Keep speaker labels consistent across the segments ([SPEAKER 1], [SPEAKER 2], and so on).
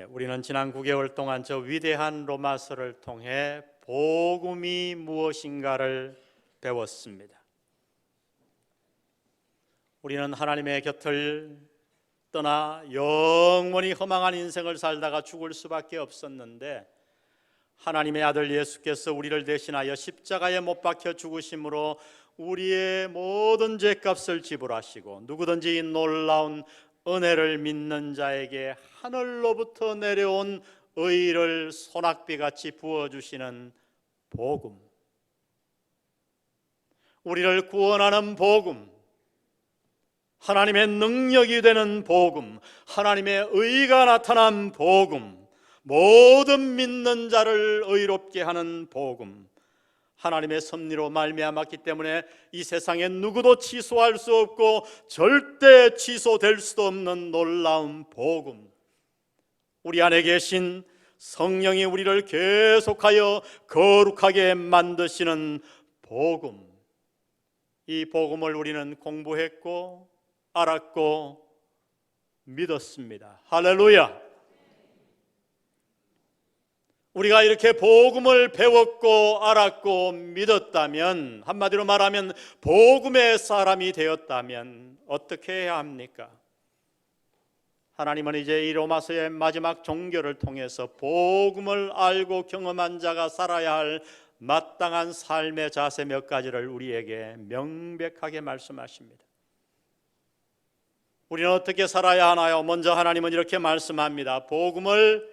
[SPEAKER 1] 우리는 지난 9개월 동안 저 위대한 로마서를 통해 복음이 무엇인가를 배웠습니다. 우리는 하나님의 곁을 떠나 영원히 허망한 인생을 살다가 죽을 수밖에 없었는데, 하나님의 아들 예수께서 우리를 대신하여 십자가에 못 박혀 죽으심으로 우리의 모든 죄값을 지불하시고 누구든지 이 놀라운 은혜를 믿는 자에게 하늘로부터 내려온 의를 소낙비같이 부어주시는 복음, 우리를 구원하는 복음, 하나님의 능력이 되는 복음, 하나님의 의가 나타난 복음, 모든 믿는 자를 의롭게 하는 복음, 하나님의 섭리로 말미암았기 때문에 이 세상에 누구도 취소할 수 없고 절대 취소될 수도 없는 놀라운 복음, 우리 안에 계신 성령이 우리를 계속하여 거룩하게 만드시는 복음, 이 복음을 우리는 공부했고 알았고 믿었습니다. 할렐루야! 우리가 이렇게 복음을 배웠고 알았고 믿었다면, 한마디로 말하면 복음의 사람이 되었다면 어떻게 해야 합니까? 하나님은 이제 이 로마서의 마지막 종교를 통해서 복음을 알고 경험한 자가 살아야 할 마땅한 삶의 자세 몇 가지를 우리에게 명백하게 말씀하십니다. 우리는 어떻게 살아야 하나요? 먼저 하나님은 이렇게 말씀합니다. 복음을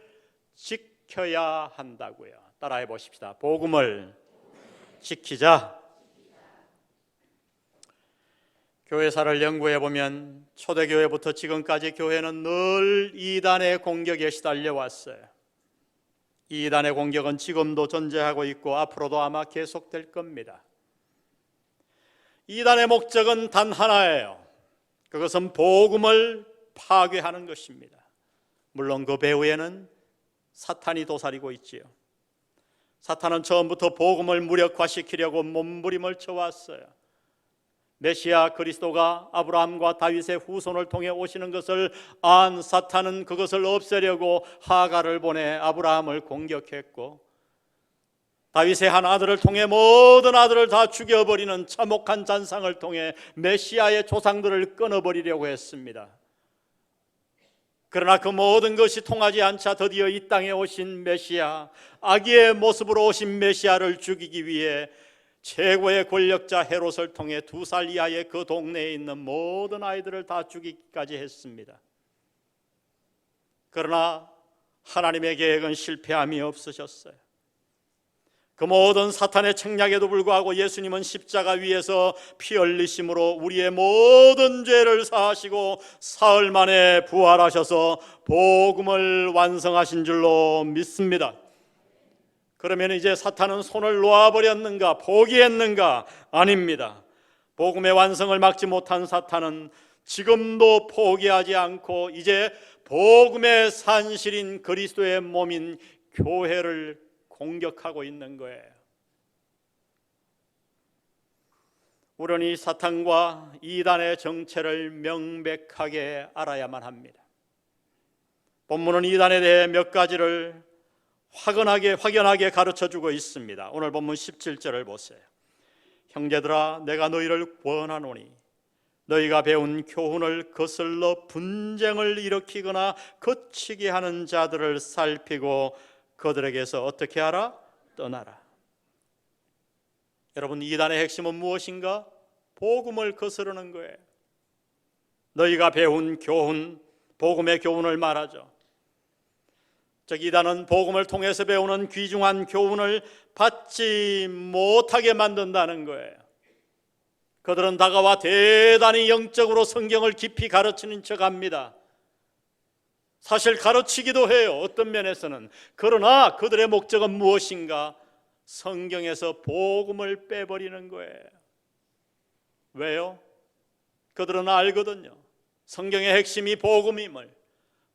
[SPEAKER 1] 지켜야 한다고요. 따라해 보십시다. 복음을 지키자. 교회사를 연구해 보면 초대교회부터 지금까지 교회는 늘 이단의 공격에 시달려 왔어요. 이단의 공격은 지금도 존재하고 있고 앞으로도 아마 계속될 겁니다. 이단의 목적은 단 하나예요. 그것은 복음을 파괴하는 것입니다. 물론 그 배후에는 사탄이 도사리고 있지요. 사탄은 처음부터 복음을 무력화시키려고 몸부림을 쳐왔어요. 메시아 그리스도가 아브라함과 다윗의 후손을 통해 오시는 것을 안 사탄은 그것을 없애려고 하갈을 보내 아브라함을 공격했고, 다윗의 한 아들을 통해 모든 아들을 다 죽여버리는 참혹한 잔상을 통해 메시아의 조상들을 끊어버리려고 했습니다. 그러나 그 모든 것이 통하지 않자 드디어 이 땅에 오신 메시아, 아기의 모습으로 오신 메시아를 죽이기 위해 최고의 권력자 헤롯을 통해 2살 이하의 그 동네에 있는 모든 아이들을 다 죽이기까지 했습니다. 그러나 하나님의 계획은 실패함이 없으셨어요. 그 모든 사탄의 책략에도 불구하고 예수님은 십자가 위에서 피 흘리심으로 우리의 모든 죄를 사하시고 사흘 만에 부활하셔서 복음을 완성하신 줄로 믿습니다. 그러면 이제 사탄은 손을 놓아버렸는가? 포기했는가? 아닙니다. 복음의 완성을 막지 못한 사탄은 지금도 포기하지 않고 이제 복음의 산실인 그리스도의 몸인 교회를 공격하고 있는 거예요. 우리는 이 사탄과 이단의 정체를 명백하게 알아야만 합니다. 본문은 이단에 대해 몇 가지를 확연하게 가르쳐주고 있습니다. 오늘 본문 17절을 보세요. 형제들아, 내가 너희를 권하노니 너희가 배운 교훈을 거슬러 분쟁을 일으키거나 거치게 하는 자들을 살피고 그들에게서 어떻게 하라? 떠나라. 여러분, 이단의 핵심은 무엇인가? 복음을 거스르는 거예요. 너희가 배운 교훈, 복음의 교훈을 말하죠. 즉 이단은 복음을 통해서 배우는 귀중한 교훈을 받지 못하게 만든다는 거예요. 그들은 다가와 대단히 영적으로 성경을 깊이 가르치는 척합니다. 사실 가르치기도 해요, 어떤 면에서는. 그러나 그들의 목적은 무엇인가? 성경에서 복음을 빼버리는 거예요. 왜요? 그들은 알거든요. 성경의 핵심이 복음임을.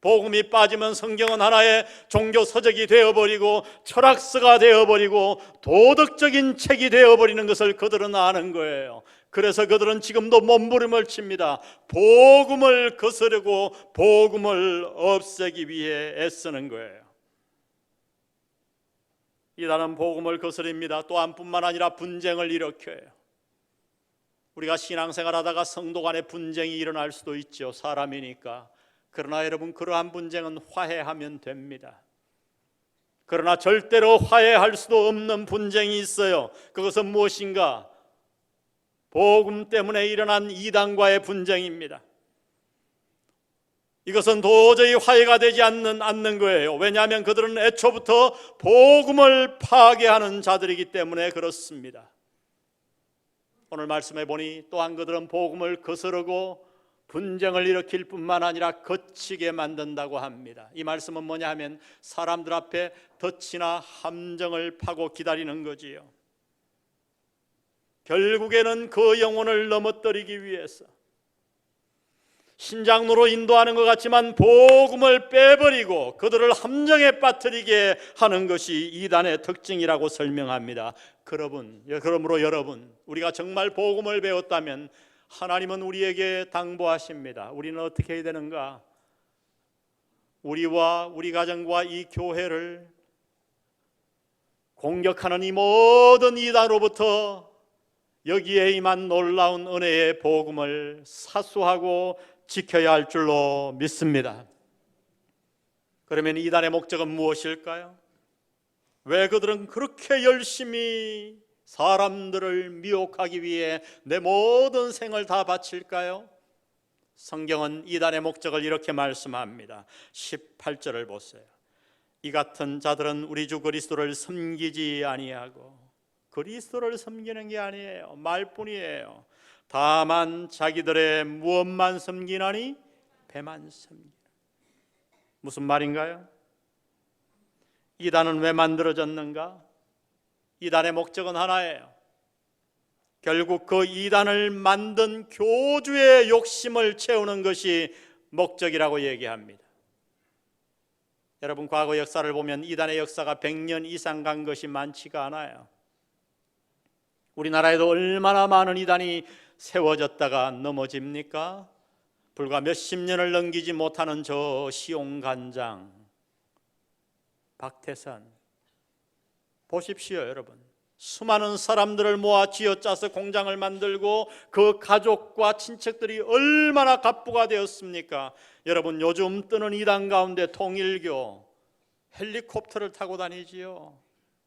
[SPEAKER 1] 복음이 빠지면 성경은 하나의 종교 서적이 되어버리고 철학서가 되어버리고 도덕적인 책이 되어버리는 것을 그들은 아는 거예요. 그래서 그들은 지금도 몸부림을 칩니다. 복음을 거스르고 복음을 없애기 위해 애쓰는 거예요. 이단은 복음을 거스립니다. 또한 뿐만 아니라 분쟁을 일으켜요. 우리가 신앙생활하다가 성도 간에 분쟁이 일어날 수도 있죠. 사람이니까. 그러나 여러분, 그러한 분쟁은 화해하면 됩니다. 그러나 절대로 화해할 수도 없는 분쟁이 있어요. 그것은 무엇인가? 복음 때문에 일어난 이단과의 분쟁입니다. 이것은 도저히 화해가 되지 않는 거예요. 왜냐하면 그들은 애초부터 복음을 파괴하는 자들이기 때문에 그렇습니다. 오늘 말씀해 보니 또한 그들은 복음을 거스르고 분쟁을 일으킬 뿐만 아니라 거치게 만든다고 합니다. 이 말씀은 뭐냐 하면 사람들 앞에 덫이나 함정을 파고 기다리는 거지요. 결국에는 그 영혼을 넘어뜨리기 위해서 신장로로 인도하는 것 같지만 복음을 빼버리고 그들을 함정에 빠뜨리게 하는 것이 이단의 특징이라고 설명합니다. 그러므로 여러분, 우리가 정말 복음을 배웠다면 하나님은 우리에게 당부하십니다. 우리는 어떻게 해야 되는가? 우리와 우리 가정과 이 교회를 공격하는 이 모든 이단으로부터 여기에 임한 놀라운 은혜의 복음을 사수하고 지켜야 할 줄로 믿습니다. 그러면 이단의 목적은 무엇일까요? 왜 그들은 그렇게 열심히 사람들을 미혹하기 위해 내 모든 생을 다 바칠까요? 성경은 이단의 목적을 이렇게 말씀합니다. 18절을 보세요. 이 같은 자들은 우리 주 그리스도를 섬기지 아니하고, 그리스도를 섬기는 게 아니에요. 말뿐이에요. 다만 자기들의 무엇만 섬기나니? 배만 섬기나. 무슨 말인가요? 이단은 왜 만들어졌는가? 이단의 목적은 하나예요. 결국 그 이단을 만든 교주의 욕심을 채우는 것이 목적이라고 얘기합니다. 여러분, 과거 역사를 보면 이단의 역사가 100년 이상 간 것이 많지가 않아요. 우리나라에도 얼마나 많은 이단이 세워졌다가 넘어집니까? 불과 몇십 년을 넘기지 못하는 저 시용간장 박태선, 보십시오 여러분. 수많은 사람들을 모아 쥐어짜서 공장을 만들고 그 가족과 친척들이 얼마나 갑부가 되었습니까? 여러분, 요즘 뜨는 이단 가운데 통일교 헬리콥터를 타고 다니지요.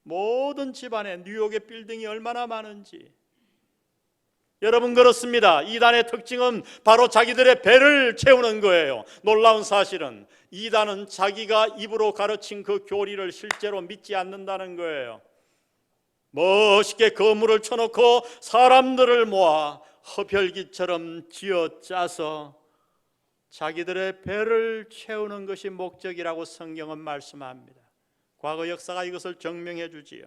[SPEAKER 1] 모든 집안에 뉴욕의 빌딩이 얼마나 많은지. 여러분, 그렇습니다. 이단의 특징은 바로 자기들의 배를 채우는 거예요. 놀라운 사실은 이단은 자기가 입으로 가르친 그 교리를 실제로 믿지 않는다는 거예요. 멋있게 거물을 쳐놓고 사람들을 모아 허별기처럼 쥐어짜서 자기들의 배를 채우는 것이 목적이라고 성경은 말씀합니다. 과거 역사가 이것을 증명해 주지요.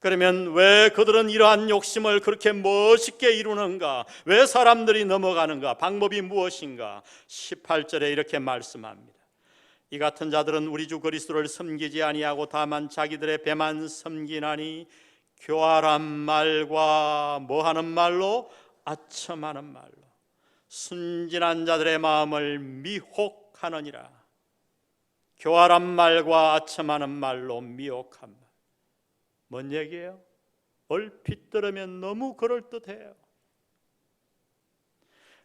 [SPEAKER 1] 그러면 왜 그들은 이러한 욕심을 그렇게 멋있게 이루는가? 왜 사람들이 넘어가는가? 방법이 무엇인가? 18절에 이렇게 말씀합니다. 이 같은 자들은 우리 주 그리스도를 섬기지 아니하고 다만 자기들의 배만 섬기나니 교활한 말과 뭐하는 말로? 아첨하는 말로 순진한 자들의 마음을 미혹하느니라. 교활한 말과 아첨하는 말로 미혹한 말. 뭔 얘기예요? 얼핏 들으면 너무 그럴듯해요.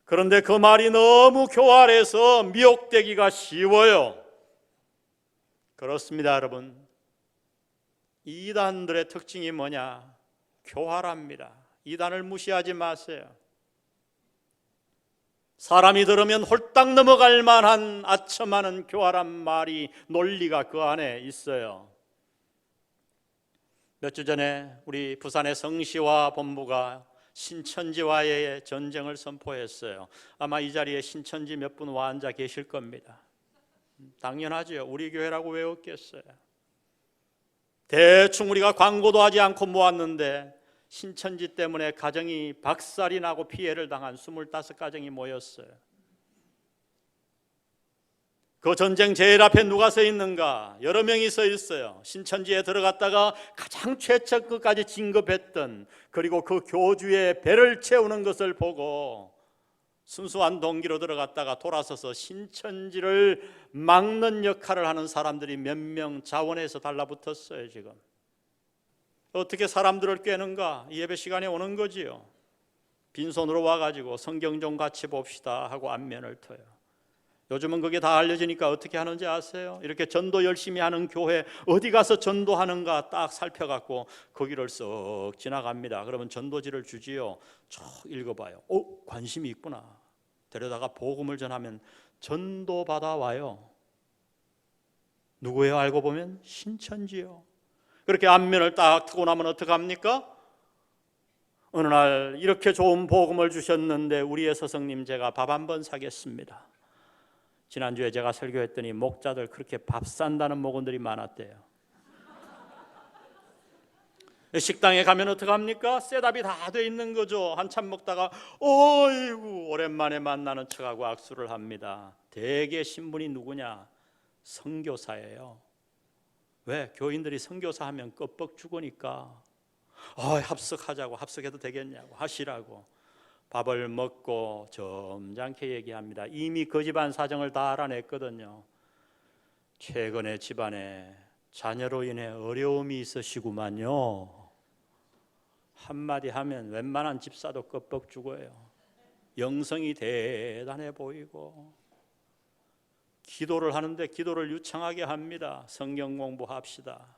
[SPEAKER 1] 그런데 그 말이 너무 교활해서 미혹되기가 쉬워요. 그렇습니다, 여러분. 이단들의 특징이 뭐냐? 교활합니다. 이단을 무시하지 마세요. 사람이 들으면 홀딱 넘어갈 만한 아첨하는 교활한 말이, 논리가 그 안에 있어요. 몇 주 전에 우리 부산의 성시와 본부가 신천지와의 전쟁을 선포했어요. 아마 이 자리에 신천지 몇 분 와 앉아 계실 겁니다. 당연하죠. 우리 교회라고 왜 없겠어요? 대충 우리가 광고도 하지 않고 모았는데 신천지 때문에 가정이 박살이 나고 피해를 당한 25가정이 모였어요. 그 전쟁 제일 앞에 누가 서 있는가? 여러 명이 서 있어요. 신천지에 들어갔다가 가장 최첨급까지 진급했던, 그리고 그 교주의 배를 채우는 것을 보고 순수한 동기로 들어갔다가 돌아서서 신천지를 막는 역할을 하는 사람들이 몇 명 자원해서 달라붙었어요. 지금 어떻게 사람들을 꿰는가? 이 예배 시간에 오는 거지요. 빈손으로 와가지고 성경 좀 같이 봅시다 하고 안면을 터요. 요즘은 그게 다 알려지니까 어떻게 하는지 아세요? 이렇게 전도 열심히 하는 교회 어디 가서 전도하는가 딱 살펴갖고 거기를 쓱 지나갑니다. 그러면 전도지를 주지요. 쭉 읽어봐요. 관심이 있구나. 데려다가 복음을 전하면 전도 받아와요. 누구예요? 알고 보면 신천지요. 그렇게 안면을 딱 트고 나면 어떡합니까? 어느 날 이렇게 좋은 복음을 주셨는데 우리의 스승님 제가 밥 한번 사겠습니다. 지난주에 제가 설교했더니 목자들 그렇게 밥 산다는 목원들이 많았대요. 식당에 가면 어떡합니까? 셋업이 다 돼 있는 거죠. 한참 먹다가 어이구 오랜만에 만나는 척하고 악수를 합니다. 대개 신분이 누구냐? 선교사예요. 왜? 교인들이 선교사 하면 껍벅 죽으니까 합석하자고, 합석해도 되겠냐고 하시라고. 밥을 먹고 점잖게 얘기합니다. 이미 그 집안 사정을 다 알아냈거든요. 최근에 집안에 자녀로 인해 어려움이 있으시구만요. 한마디 하면 웬만한 집사도 껍벅 죽어요. 영성이 대단해 보이고 기도를 하는데 기도를 유창하게 합니다. 성경 공부합시다.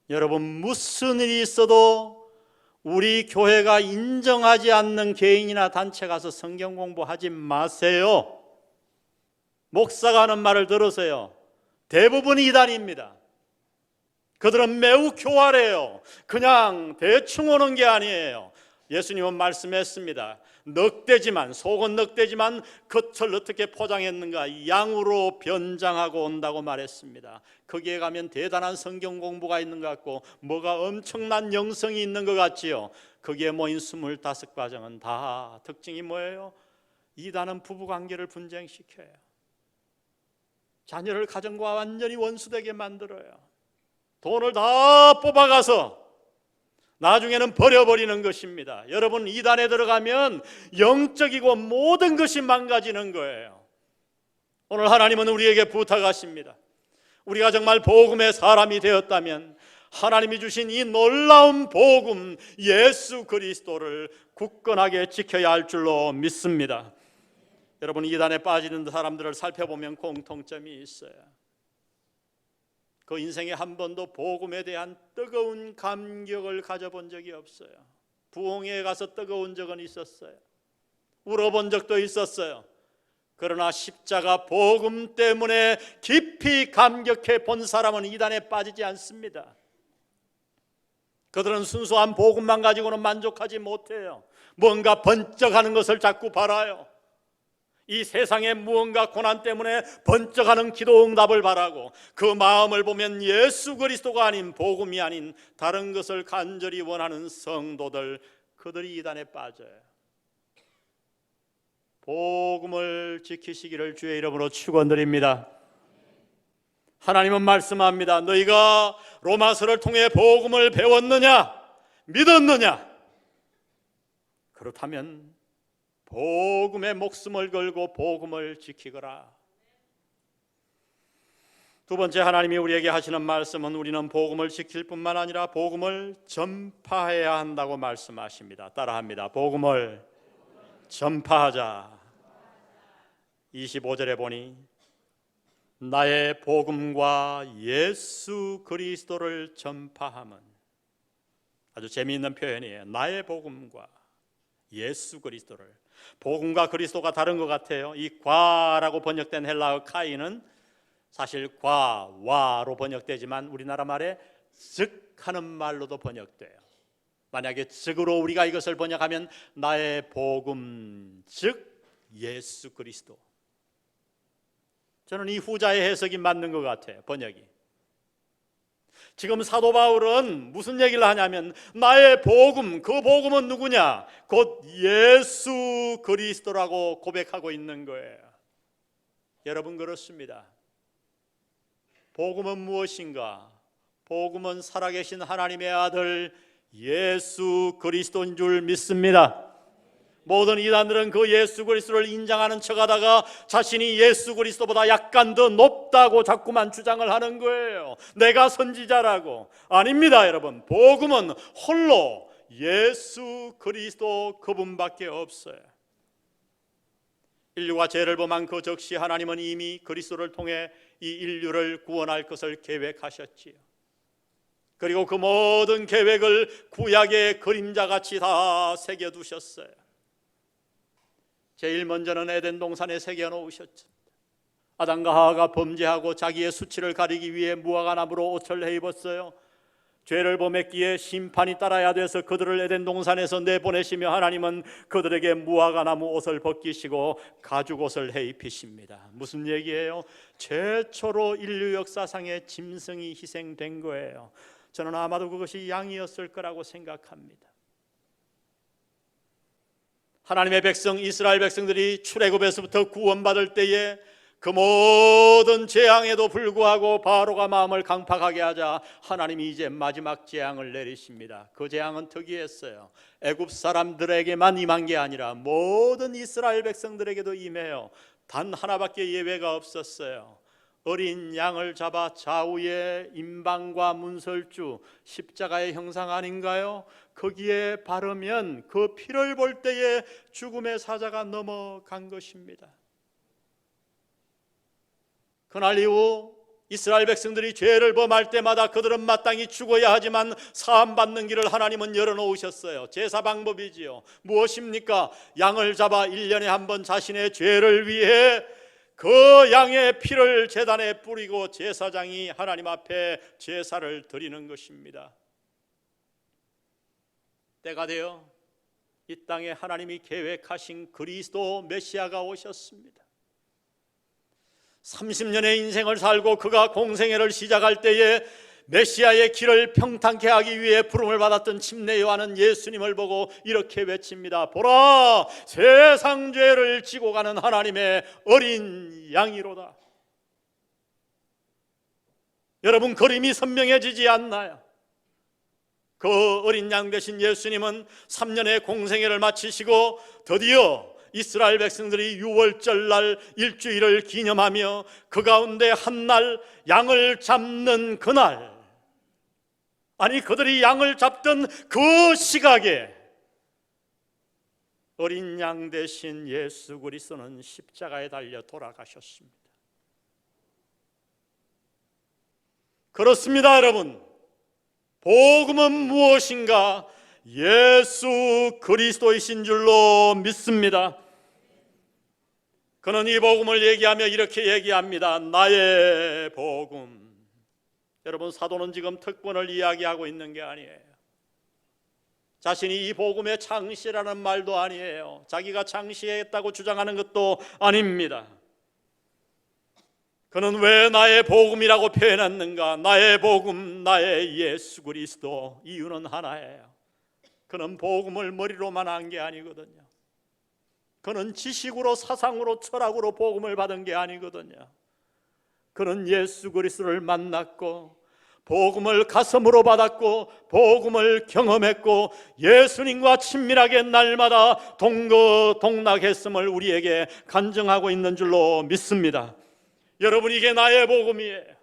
[SPEAKER 1] 여러분, 무슨 일이 있어도 우리 교회가 인정하지 않는 개인이나 단체 가서 성경 공부하지 마세요. 목사가 하는 말을 들으세요. 대부분이 이단입니다. 그들은 매우 교활해요. 그냥 대충 오는 게 아니에요. 예수님은 말씀했습니다. 넉대지만, 속은 넉대지만 겉을 어떻게 포장했는가? 양으로 변장하고 온다고 말했습니다. 거기에 가면 대단한 성경 공부가 있는 것 같고 뭐가 엄청난 영성이 있는 것 같지요. 거기에 모인 25과정은 다 특징이 뭐예요? 이단은 부부관계를 분쟁시켜요. 자녀를 가정과 완전히 원수되게 만들어요. 돈을 다 뽑아가서 나중에는 버려버리는 것입니다. 여러분, 이단에 들어가면 영적이고 모든 것이 망가지는 거예요. 오늘 하나님은 우리에게 부탁하십니다. 우리가 정말 복음의 사람이 되었다면 하나님이 주신 이 놀라운 복음 예수 그리스도를 굳건하게 지켜야 할 줄로 믿습니다. 여러분, 이단에 빠지는 사람들을 살펴보면 공통점이 있어요. 그 인생에 한 번도 복음에 대한 뜨거운 감격을 가져본 적이 없어요. 부흥회에 가서 뜨거운 적은 있었어요. 울어본 적도 있었어요. 그러나 십자가 복음 때문에 깊이 감격해 본 사람은 이단에 빠지지 않습니다. 그들은 순수한 복음만 가지고는 만족하지 못해요. 뭔가 번쩍하는 것을 자꾸 바라요. 이 세상의 무언가 고난 때문에 번쩍하는 기도 응답을 바라고 그 마음을 보면 예수 그리스도가 아닌, 복음이 아닌 다른 것을 간절히 원하는 성도들, 그들이 이단에 빠져요. 복음을 지키시기를 주의 이름으로 축원드립니다. 하나님은 말씀합니다. 너희가 로마서를 통해 복음을 배웠느냐? 믿었느냐? 그렇다면 복음에 목숨을 걸고 복음을 지키거라. 두 번째, 하나님이 우리에게 하시는 말씀은 우리는 복음을 지킬 뿐만 아니라 복음을 전파해야 한다고 말씀하십니다. 따라합니다. 복음을 전파하자. 25절에 보니 나의 복음과 예수 그리스도를 전파함은, 아주 재미있는 표현이에요. 나의 복음과 예수 그리스도를. 복음과 그리스도가 다른 것 같아요. 이 과라고 번역된 헬라어 카이는 사실 과와로 번역되지만 우리나라 말에 즉 하는 말로도 번역돼요. 만약에 즉으로 우리가 이것을 번역하면 나의 복음 즉 예수 그리스도. 저는 이 후자의 해석이 맞는 것 같아요. 번역이. 지금 사도 바울은 무슨 얘기를 하냐면 나의 복음, 그 복음은 누구냐? 곧 예수 그리스도라고 고백하고 있는 거예요. 여러분 그렇습니다. 복음은 무엇인가? 복음은 살아계신 하나님의 아들 예수 그리스도인 줄 믿습니다. 모든 이단들은 그 예수 그리스도를 인정하는 척하다가 자신이 예수 그리스도보다 약간 더 높다고 자꾸만 주장을 하는 거예요. 내가 선지자라고. 아닙니다, 여러분. 복음은 홀로 예수 그리스도 그분밖에 없어요. 인류가 죄를 범한 그 즉시 하나님은 이미 그리스도를 통해 이 인류를 구원할 것을 계획하셨지요. 그리고 그 모든 계획을 구약의 그림자같이 다 새겨두셨어요. 제일 먼저는 에덴 동산에 새겨놓으셨죠. 아담과 하와가 범죄하고 자기의 수치를 가리기 위해 무화과 나무로 옷을 해입었어요. 죄를 범했기에 심판이 따라야 돼서 그들을 에덴 동산에서 내보내시며 하나님은 그들에게 무화과 나무 옷을 벗기시고 가죽 옷을 해입히십니다. 무슨 얘기예요? 최초로 인류 역사상에 짐승이 희생된 거예요. 저는 아마도 그것이 양이었을 거라고 생각합니다. 하나님의 백성 이스라엘 백성들이 출애굽에서부터 구원받을 때에 그 모든 재앙에도 불구하고 바로가 마음을 강팍하게 하자 하나님이 이제 마지막 재앙을 내리십니다. 그 재앙은 특이했어요. 애굽 사람들에게만 임한 게 아니라 모든 이스라엘 백성들에게도 임해요. 단 하나밖에 예외가 없었어요. 어린 양을 잡아 좌우에 임방과 문설주, 십자가의 형상 아닌가요? 거기에 바르면 그 피를 볼 때에 죽음의 사자가 넘어간 것입니다. 그날 이후 이스라엘 백성들이 죄를 범할 때마다 그들은 마땅히 죽어야 하지만 사함받는 길을 하나님은 열어놓으셨어요. 제사 방법이지요. 무엇입니까? 양을 잡아 1년에 한 번 자신의 죄를 위해 그 양의 피를 제단에 뿌리고 제사장이 하나님 앞에 제사를 드리는 것입니다. 때가 되어 이 땅에 하나님이 계획하신 그리스도 메시아가 오셨습니다. 30년의 인생을 살고 그가 공생애를 시작할 때에 메시아의 길을 평탄케 하기 위해 부름을 받았던 침례 요한은 예수님을 보고 이렇게 외칩니다. 보라, 세상 죄를 지고 가는 하나님의 어린 양이로다. 여러분, 그림이 선명해지지 않나요? 그 어린 양 되신 예수님은 3년의 공생애를 마치시고 드디어 이스라엘 백성들이 유월절날 일주일을 기념하며 그 가운데 한 날 양을 잡는 그날, 아니 그들이 양을 잡던 그 시각에 어린 양 대신 예수 그리스도는 십자가에 달려 돌아가셨습니다. 그렇습니다, 여러분. 복음은 무엇인가? 예수 그리스도이신 줄로 믿습니다. 그는 이 복음을 얘기하며 이렇게 얘기합니다. 나의 복음. 여러분, 사도는 지금 특권을 이야기하고 있는 게 아니에요. 자신이 이 복음의 창시라는 말도 아니에요. 자기가 창시했다고 주장하는 것도 아닙니다. 그는 왜 나의 복음이라고 표현했는가? 나의 복음, 나의 예수 그리스도. 이유는 하나예요. 그는 복음을 머리로만 한 게 아니거든요. 그는 지식으로, 사상으로, 철학으로 복음을 받은 게 아니거든요. 그는 예수 그리스도를 만났고 복음을 가슴으로 받았고 복음을 경험했고 예수님과 친밀하게 날마다 동거동락했음을 우리에게 간증하고 있는 줄로 믿습니다. 여러분, 이게 나의 복음이에요.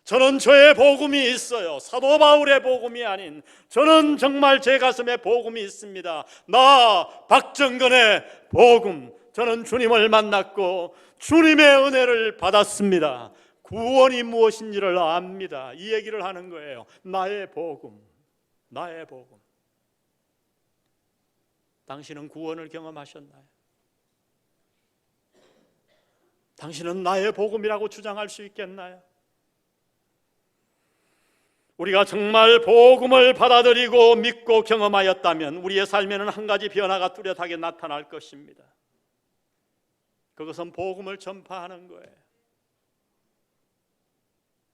[SPEAKER 1] 저는 저의 복음이 있어요. 사도 바울의 복음이 아닌 저는 정말 제 가슴에 복음이 있습니다. 나 박정근의 복음. 저는 주님을 만났고 주님의 은혜를 받았습니다. 구원이 무엇인지를 압니다. 이 얘기를 하는 거예요. 나의 복음, 나의 복음. 당신은 구원을 경험하셨나요? 당신은 나의 복음이라고 주장할 수 있겠나요? 우리가 정말 복음을 받아들이고 믿고 경험하였다면 우리의 삶에는 한 가지 변화가 뚜렷하게 나타날 것입니다. 그것은 복음을 전파하는 거예요.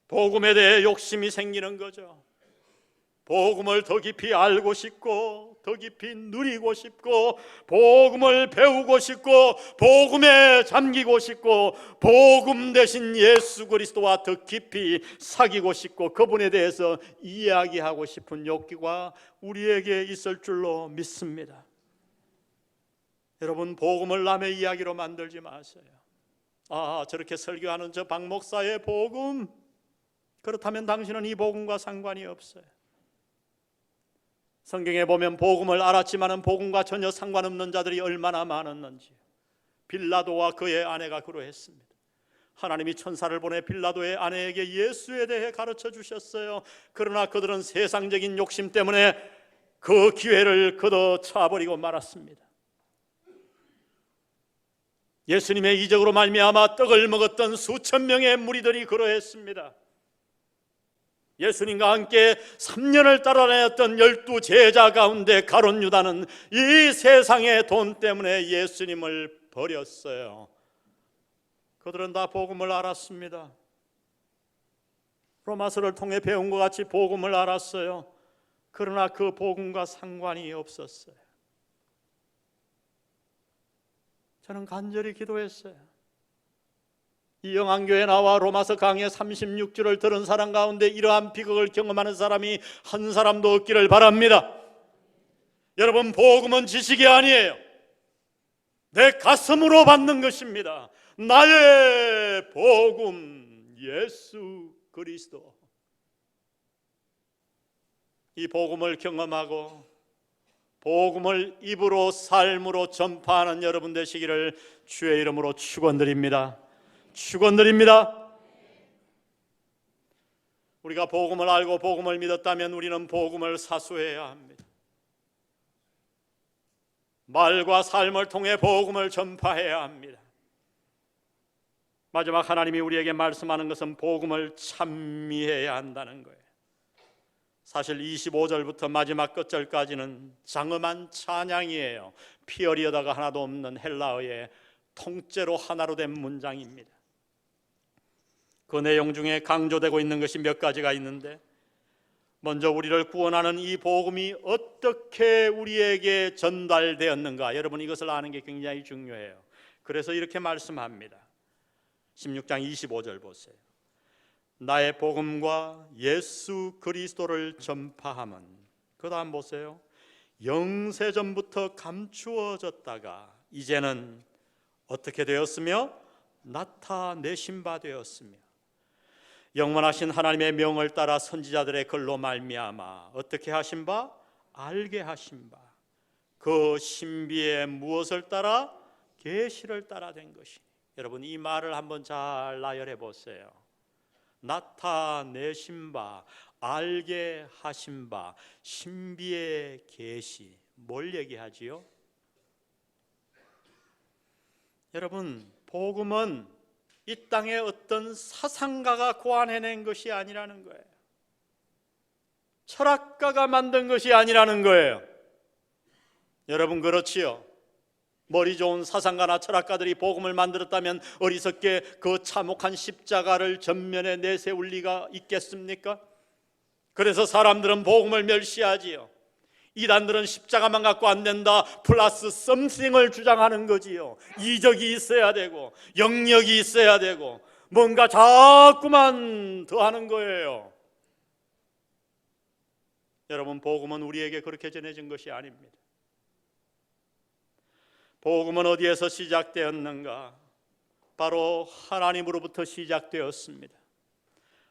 [SPEAKER 1] 복음에 대해 욕심이 생기는 거죠. 복음을 더 깊이 알고 싶고 더 깊이 누리고 싶고, 복음을 배우고 싶고, 복음에 잠기고 싶고, 복음 대신 예수 그리스도와 더 깊이 사귀고 싶고, 그분에 대해서 이야기하고 싶은 욕구가 우리에게 있을 줄로 믿습니다. 여러분, 복음을 남의 이야기로 만들지 마세요. 저렇게 설교하는 저 박 목사의 복음, 그렇다면 당신은 이 복음과 상관이 없어요. 성경에 보면 복음을 알았지만은 복음과 전혀 상관없는 자들이 얼마나 많았는지, 빌라도와 그의 아내가 그러했습니다. 하나님이 천사를 보내 빌라도의 아내에게 예수에 대해 가르쳐 주셨어요. 그러나 그들은 세상적인 욕심 때문에 그 기회를 걷어차버리고 말았습니다. 예수님의 이적으로 말미암아 떡을 먹었던 수천 명의 무리들이 그러했습니다. 예수님과 함께 3년을 따라다녔던 12 제자 가운데 가룟 유다는 이 세상의 돈 때문에 예수님을 버렸어요. 그들은 다 복음을 알았습니다. 로마서를 통해 배운 것 같이 복음을 알았어요. 그러나 그 복음과 상관이 없었어요. 저는 간절히 기도했어요. 이 영안교회 나와 로마서 강의 36주를 들은 사람 가운데 이러한 비극을 경험하는 사람이 한 사람도 없기를 바랍니다. 여러분, 복음은 지식이 아니에요. 내 가슴으로 받는 것입니다. 나의 복음, 예수 그리스도. 이 복음을 경험하고 복음을 입으로 삶으로 전파하는 여러분 되시기를 주의 이름으로 축원드립니다. 축원드립니다. 우리가 복음을 알고 복음을 믿었다면 우리는 복음을 사수해야 합니다. 말과 삶을 통해 복음을 전파해야 합니다. 마지막 하나님이 우리에게 말씀하는 것은 복음을 찬미해야 한다는 거예요. 사실 25절부터 마지막 끝절까지는 장엄한 찬양이에요. 피어리어다가 하나도 없는 헬라어의 통째로 하나로 된 문장입니다. 그 내용 중에 강조되고 있는 것이 몇 가지가 있는데, 먼저 우리를 구원하는 이 복음이 어떻게 우리에게 전달되었는가, 여러분 이것을 아는 게 굉장히 중요해요. 그래서 이렇게 말씀합니다. 16장 25절 보세요. 나의 복음과 예수 그리스도를 전파함은, 그 다음 보세요. 영세전부터 감추어졌다가 이제는 어떻게 되었으며 나타내신 바 되었으며, 영원하신 하나님의 명을 따라 선지자들의 글로 말미암아 어떻게 하신 바? 알게 하신 바. 그 신비의 무엇을 따라? 계시를 따라 된 것이니. 여러분, 이 말을 한번 잘 나열해 보세요. 나타내신 바, 알게 하신 바, 신비의 계시. 뭘 얘기하지요? 여러분, 복음은 이 땅의 어떤 사상가가 고안해낸 것이 아니라는 거예요. 철학가가 만든 것이 아니라는 거예요. 여러분, 그렇지요? 머리 좋은 사상가나 철학가들이 복음을 만들었다면 어리석게 그 참혹한 십자가를 전면에 내세울 리가 있겠습니까? 그래서 사람들은 복음을 멸시하지요. 이단들은 십자가만 갖고 안 된다, 플러스 썸씽을 주장하는 거지요. 이적이 있어야 되고 영역이 있어야 되고 뭔가 자꾸만 더하는 거예요. 여러분, 복음은 우리에게 그렇게 전해진 것이 아닙니다. 복음은 어디에서 시작되었는가? 바로 하나님으로부터 시작되었습니다.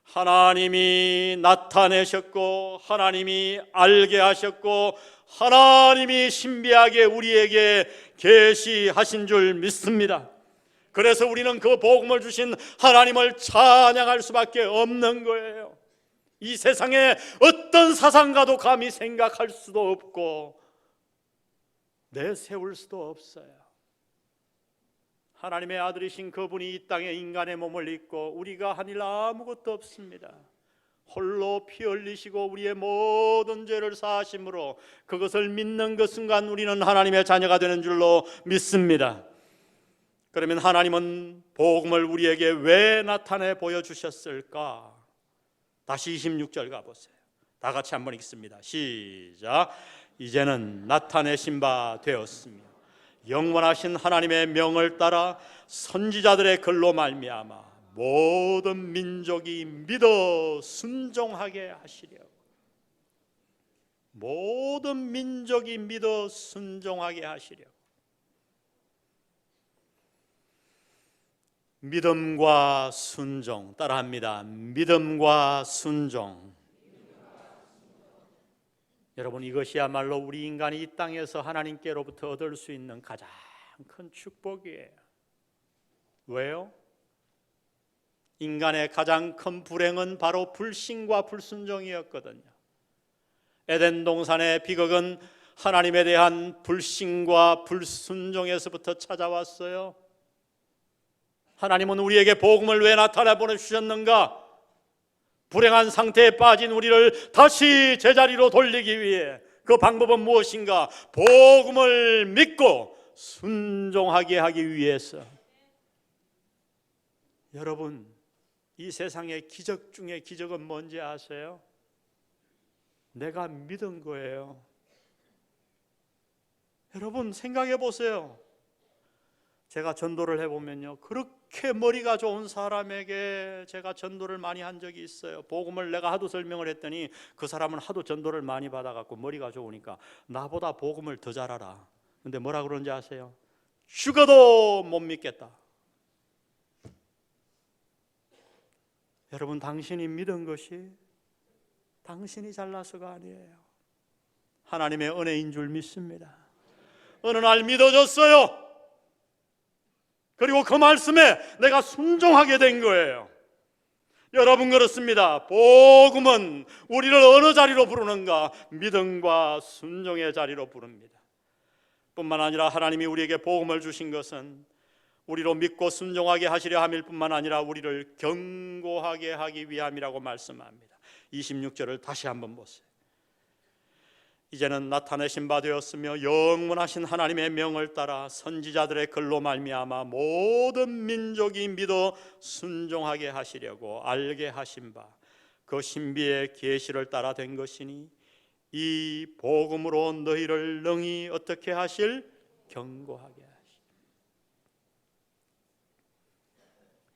[SPEAKER 1] 하나님이 나타내셨고 하나님이 알게 하셨고 하나님이 신비하게 우리에게 계시하신 줄 믿습니다. 그래서 우리는 그 복음을 주신 하나님을 찬양할 수밖에 없는 거예요. 이 세상에 어떤 사상가도 감히 생각할 수도 없고 내세울 수도 없어요. 하나님의 아들이신 그분이 이 땅에 인간의 몸을 입고 우리가 한 일 아무것도 없습니다. 홀로 피 흘리시고 우리의 모든 죄를 사하심으로 그것을 믿는 그 순간 우리는 하나님의 자녀가 되는 줄로 믿습니다. 그러면 하나님은 복음을 우리에게 왜 나타내 보여주셨을까? 다시 26절 가보세요. 다 같이 한번 읽습니다. 시작. 이제는 나타내신 바 되었으며 영원하신 하나님의 명을 따라 선지자들의 글로 말미암아 모든 민족이 믿어 순종하게 하시려고, 모든 민족이 믿어 순종하게 하시려고. 믿음과 순종, 따라합니다. 믿음과 순종. 여러분, 이것이야말로 우리 인간이 이 땅에서 하나님께로부터 얻을 수 있는 가장 큰 축복이에요. 왜요? 인간의 가장 큰 불행은 바로 불신과 불순종이었거든요. 에덴 동산의 비극은 하나님에 대한 불신과 불순종에서부터 찾아왔어요. 하나님은 우리에게 복음을 왜 나타내 보내주셨는가? 불행한 상태에 빠진 우리를 다시 제자리로 돌리기 위해. 그 방법은 무엇인가? 복음을 믿고 순종하게 하기 위해서. 여러분, 이 세상의 기적 중에 기적은 뭔지 아세요? 내가 믿은 거예요. 여러분, 생각해 보세요. 제가 전도를 해보면요, 그렇게 머리가 좋은 사람에게 제가 전도를 많이 한 적이 있어요. 복음을 내가 하도 설명을 했더니 그 사람은 하도 전도를 많이 받아갖고 머리가 좋으니까 나보다 복음을 더 잘 알아. 근데 뭐라 그러는지 아세요? 죽어도 못 믿겠다. 여러분, 당신이 믿은 것이 당신이 잘나서가 아니에요. 하나님의 은혜인 줄 믿습니다. 어느 날 믿어졌어요. 그리고 그 말씀에 내가 순종하게 된 거예요. 여러분, 그렇습니다. 복음은 우리를 어느 자리로 부르는가? 믿음과 순종의 자리로 부릅니다. 뿐만 아니라 하나님이 우리에게 복음을 주신 것은 우리로 믿고 순종하게 하시려 함일 뿐만 아니라 우리를 경고하게 하기 위함이라고 말씀합니다. 26절을 다시 한번 보세요. 이제는 나타내신 바 되었으며 영원하신 하나님의 명을 따라 선지자들의 글로 말미암아 모든 민족이 믿어 순종하게 하시려고 알게 하신 바 그 신비의 계시를 따라 된 것이니 이 복음으로 너희를 능히 어떻게 하실? 경고하게 하시리.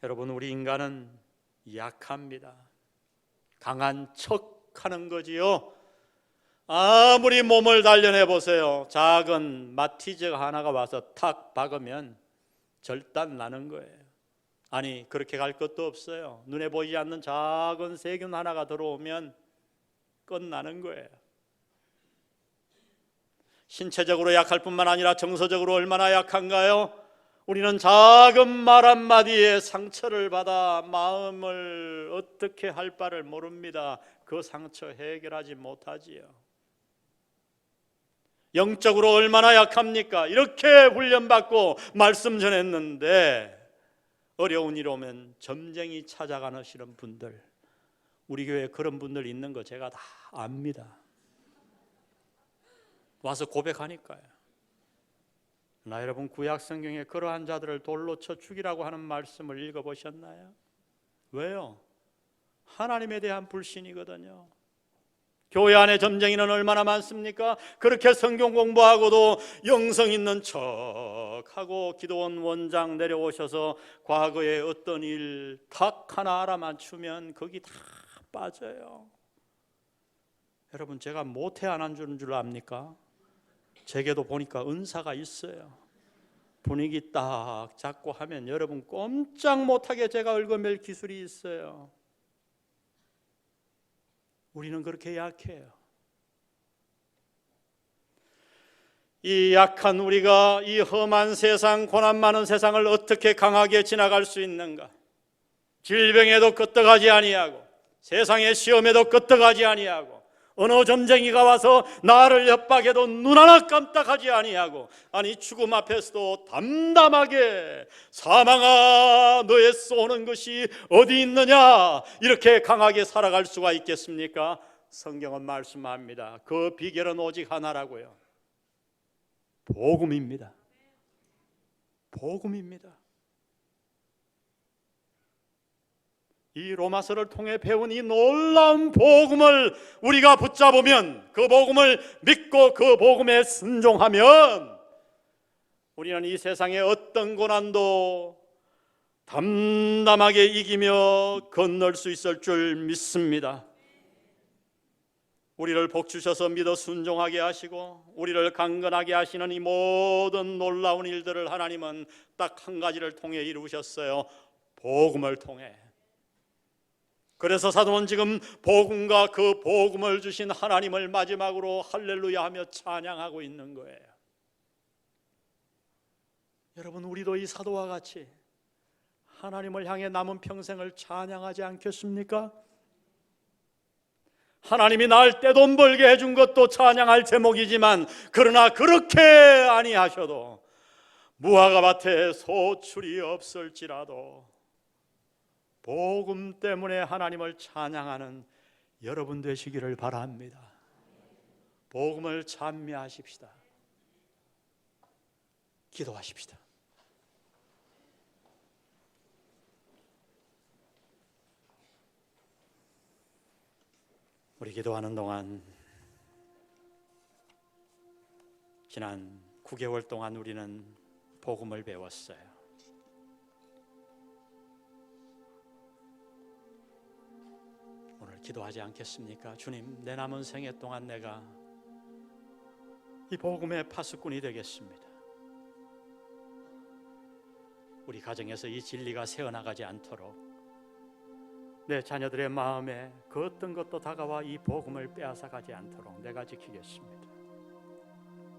[SPEAKER 1] 여러분, 우리 인간은 약합니다. 강한 척하는 거지요. 아무리 몸을 단련해 보세요. 작은 마티즈 하나가 와서 탁 박으면 절단 나는 거예요. 아니, 그렇게 갈 것도 없어요. 눈에 보이지 않는 작은 세균 하나가 들어오면 끝나는 거예요. 신체적으로 약할 뿐만 아니라 정서적으로 얼마나 약한가요? 우리는 작은 말 한마디에 상처를 받아 마음을 어떻게 할 바를 모릅니다. 그 상처 해결하지 못하지요. 영적으로 얼마나 약합니까? 이렇게 훈련받고 말씀 전했는데 어려운 일 오면 점쟁이 찾아가시는 분들, 우리 교회에 그런 분들 있는 거 제가 다 압니다. 와서 고백하니까요. 나 여러분, 구약 성경에 그러한 자들을 돌로 쳐 죽이라고 하는 말씀을 읽어보셨나요? 왜요? 하나님에 대한 불신이거든요. 교회 안에 점쟁이는 얼마나 많습니까? 그렇게 성경 공부하고도 영성 있는 척하고 기도원 원장 내려오셔서 과거에 어떤 일 탁 하나 알아맞추면 거기 다 빠져요. 여러분, 제가 모태 안 한 줄 압니까? 제게도 보니까 은사가 있어요. 분위기 딱 잡고 하면 여러분 꼼짝 못하게 제가 얽어맬 기술이 있어요. 우리는 그렇게 약해요. 이 약한 우리가 이 험한 세상, 고난 많은 세상을 어떻게 강하게 지나갈 수 있는가? 질병에도 끄떡하지 아니하고 세상의 시험에도 끄떡하지 아니하고 어느 점쟁이가 와서 나를 협박해도 눈 하나 깜짝하지 아니하고, 아니 죽음 앞에서도 담담하게 사망아 너의 쏘는 것이 어디 있느냐, 이렇게 강하게 살아갈 수가 있겠습니까? 성경은 말씀합니다. 그 비결은 오직 하나라고요. 복음입니다. 복음입니다. 이 로마서를 통해 배운 이 놀라운 복음을 우리가 붙잡으면, 그 복음을 믿고 그 복음에 순종하면 우리는 이 세상의 어떤 고난도 담담하게 이기며 건널 수 있을 줄 믿습니다. 우리를 복 주셔서 믿어 순종하게 하시고 우리를 강건하게 하시는 이 모든 놀라운 일들을 하나님은 딱 한 가지를 통해 이루셨어요. 복음을 통해. 그래서 사도는 지금 복음과 그 복음을 주신 하나님을 마지막으로 할렐루야 하며 찬양하고 있는 거예요. 여러분, 우리도 이 사도와 같이 하나님을 향해 남은 평생을 찬양하지 않겠습니까? 하나님이 날 떼돈 벌게 해준 것도 찬양할 제목이지만, 그러나 그렇게 아니하셔도 무화과 밭에 소출이 없을지라도 복음 때문에 하나님을 찬양하는 여러분 되시기를 바랍니다. 복음을 찬미하십시다. 기도하십시다. 우리 기도하는 동안 지난 9개월 동안 우리는 복음을 배웠어요. 오늘 기도하지 않겠습니까? 주님, 내 남은 생애 동안 내가 이 복음의 파수꾼이 되겠습니다. 우리 가정에서 이 진리가 새어나가지 않도록 내 자녀들의 마음에 그 어떤 것도 다가와 이 복음을 빼앗아가지 않도록 내가 지키겠습니다.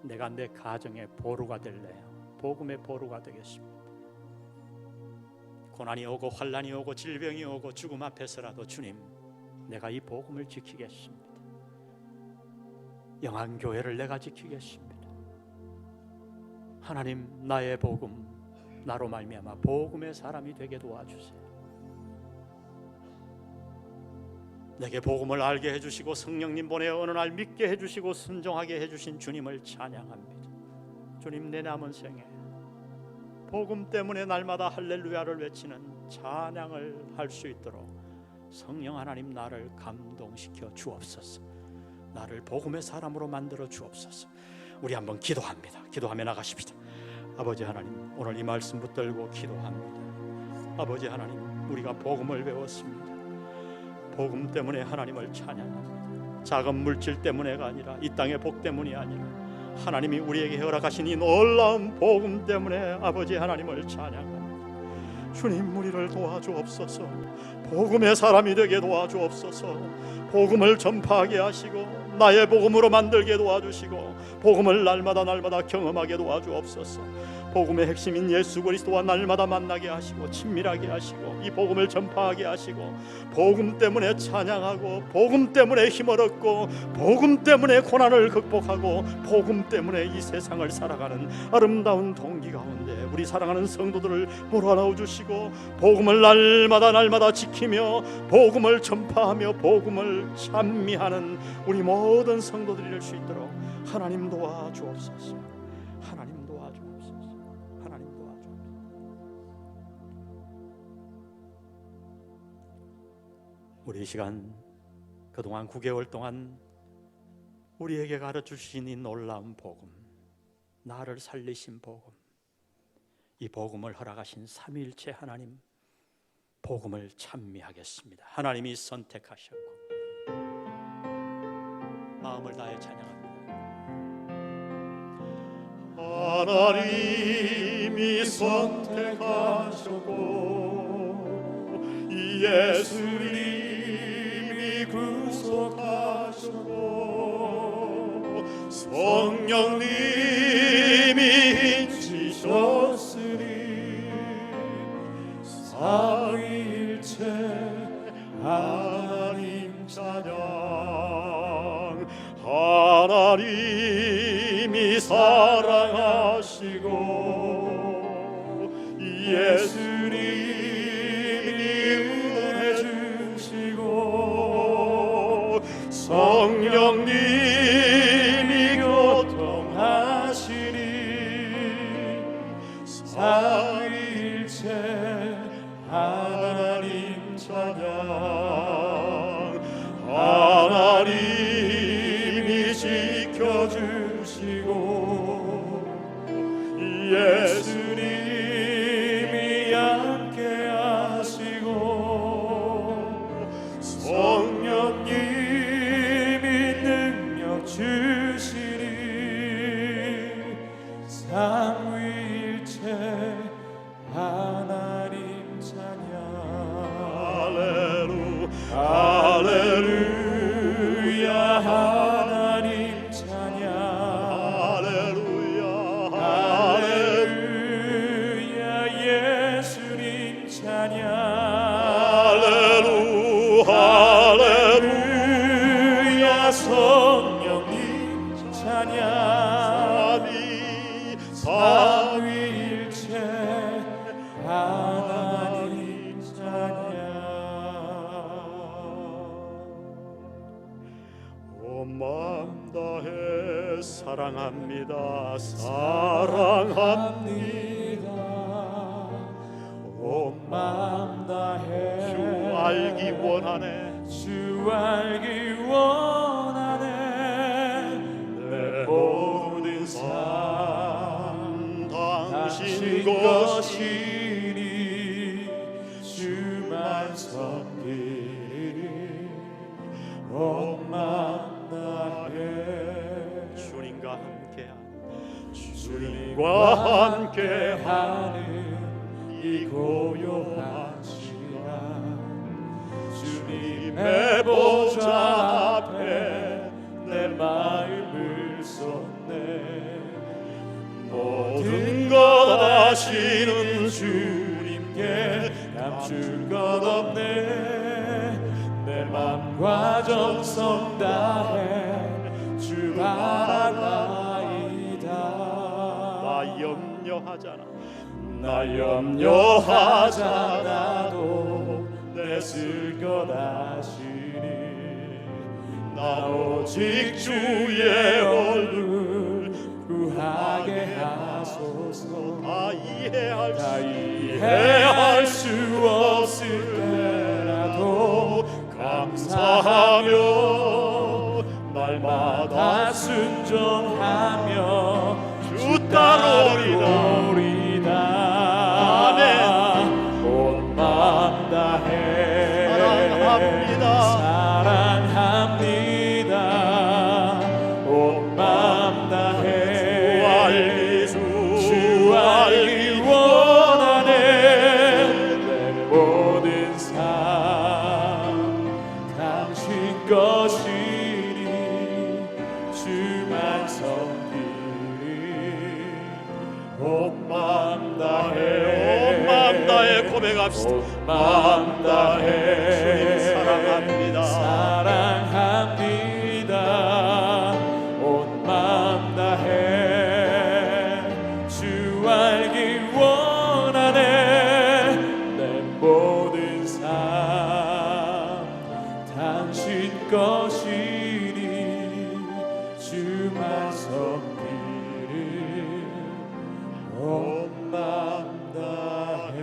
[SPEAKER 1] 내가 내 가정의 보루가 될래요. 복음의 보루가 되겠습니다. 고난이 오고 환난이 오고 질병이 오고 죽음 앞에서라도 주님, 내가 이 복음을 지키겠습니다. 영안교회를 내가 지키겠습니다. 하나님, 나의 복음, 나로 말미암아 복음의 사람이 되게 도와주세요. 내게 복음을 알게 해주시고 성령님 보내어 어느 날 믿게 해주시고 순종하게 해주신 주님을 찬양합니다. 주님, 내 남은 생에 복음 때문에 날마다 할렐루야를 외치는 찬양을 할 수 있도록 성령 하나님, 나를 감동시켜 주옵소서. 나를 복음의 사람으로 만들어 주옵소서. 우리 한번 기도합니다. 기도하며 나가십시다. 아버지 하나님, 오늘 이 말씀 붙들고 기도합니다. 아버지 하나님, 우리가 복음을 배웠습니다. 복음 때문에 하나님을 찬양합니다. 작은 물질 때문에가 아니라, 이 땅의 복 때문이 아니라, 하나님이 우리에게 허락하신 이 놀라운 복음 때문에 아버지 하나님을 찬양합니다. 주님, 우리를 도와주옵소서. 복음의 사람이 되게 도와주옵소서. 복음을 전파하게 하시고 나의 복음으로 만들게 도와주시고 복음을 날마다 경험하게 도와주옵소서. 복음의 핵심인 예수 그리스도와 날마다 만나게 하시고 친밀하게 하시고 이 복음을 전파하게 하시고 복음 때문에 찬양하고 복음 때문에 힘을 얻고 복음 때문에 고난을 극복하고 복음 때문에 이 세상을 살아가는 아름다운 동기 가운데 우리 사랑하는 성도들을 몰아넣어 주시고 복음을 날마다 지키며 복음을 전파하며 복음을 찬미하는 우리 모든 성도들이 될 수 있도록 하나님 도와주옵소서. 하나님 도와주옵소서. 하나님 도와주옵소서. 우리 이 시간 그동안 9개월 동안 우리에게 가르쳐주신 이 놀라운 복음, 나를 살리신 복음, 이 복음을 허락하신 삼위일체 하나님 복음을 찬미하겠습니다. 하나님이 선택하셨고 마음을 다해 찬양합니다. 하나님이 선택하셨고 예수님이 구속하셨고 성령님이 지셨으니 삼위일체 하나님 찬양. 하나님이 사랑하시고 예수님이 은혜 주시고 성령님이 교통하시니 삼위일체 하나님 찬양. 하나님이 지켜주시고 예수님이 함께 하시고 성령님이 능력 주시니 삼위일체 하나님 찬양. 할렐루야 하나님 찬양. 할렐루야 예수님 찬양. 할렐루야 성령님 찬양. 삼위일체 하나님 찬양. 온 마음 다해 사랑합니다. 사랑합니다. 온 마음 다해 주 알기 원하네. 주 알기 원하네. 내 모든 삶 당신 것이니 주만 섬기리 온 마음 다해. 주님과 함께하는 이 고요한 시간 주님의 보좌 앞에 내 마음을 쏟네. 모든 것 아시는 주님께 감출 것 없네. 내 맘과 정성 다해 주 바라나이다. 나 염려하잖아도 내 쓸 것 아시니 나 오직 주의 얼굴 구하게 하소서. 다 이해할 수 없을 때라도 감사하며 날마다 순종하며 주 따르리다. 아멘. 온 마음 다해 사랑합니다. 온 마음 다해 주 알기 원하네. 내 모든 삶 당신 것이니 주만 섬기리 온 마음 다해 고백합시다. 온 마음 다해 사랑합니다. 온 마음 다해 주 알기 원하네. 내 모든 삶 당신 것이니 주만 섬기리 온 마음 다해.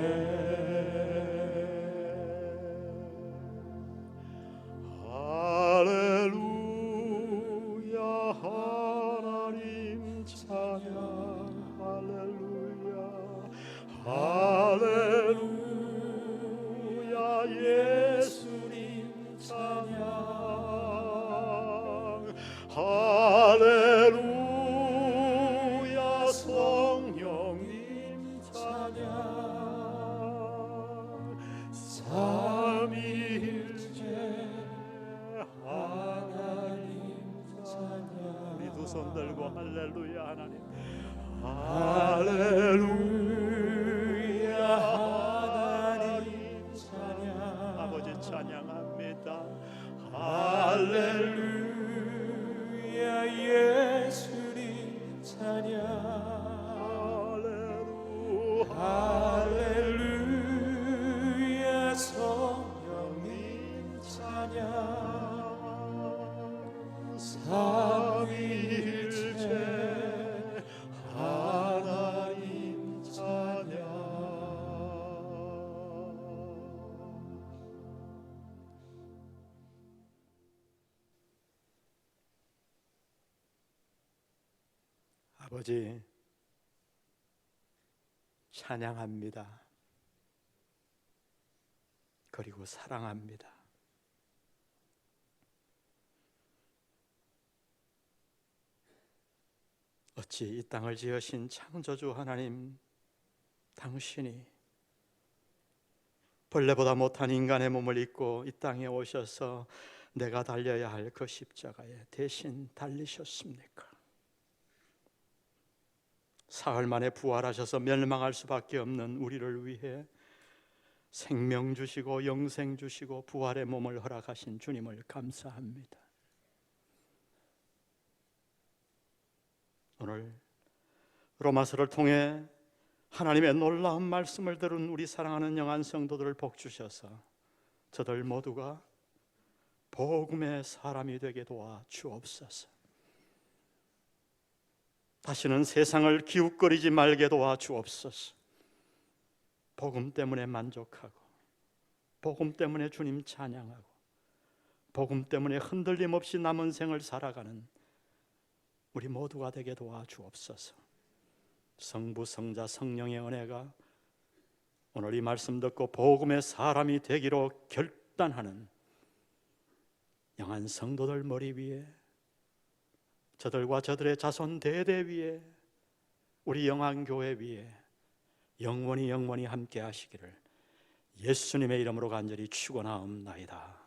[SPEAKER 1] 할렐루야 하나님 찬양. 할렐루야 예수님 찬양. 할렐루야 성령님 찬양. 삼위일체 하나님 찬양. 우리 두 손 들고 할렐루야 하나님. 할렐루야 하나님 찬양. 아버지 찬양합니다. 할렐루야 예수님 찬양. 할렐루야 성령님 찬양. 삼위일체 하나님 아버지, 찬양합니다. 그리고 사랑합니다. 어찌 이 땅을 지으신 창조주 하나님, 당신이 벌레보다 못한 인간의 몸을 입고 이 땅에 오셔서 내가 달려야 할 그 십자가에 대신 달리셨습니까? 사흘 만에 부활하셔서 멸망할 수밖에 없는 우리를 위해 생명 주시고 영생 주시고 부활의 몸을 허락하신 주님을 감사합니다. 오늘 로마서를 통해 하나님의 놀라운 말씀을 들은 우리 사랑하는 영한 성도들을 복 주셔서 저들 모두가 복음의 사람이 되게 도와 주옵소서. 다시는 세상을 기웃거리지 말게 도와 주옵소서. 복음 때문에 만족하고, 복음 때문에 주님 찬양하고, 복음 때문에 흔들림 없이 남은 생을 살아가는 우리 모두가 되게 도와 주옵소서. 성부, 성자, 성령의 은혜가 오늘 이 말씀 듣고 복음의 사람이 되기로 결단하는 영한 성도들 머리 위에, 저들과 저들의 자손 대대 위에, 우리 영한교회 위에 영원히 함께 하시기를 예수님의 이름으로 간절히 축원하옵나이다.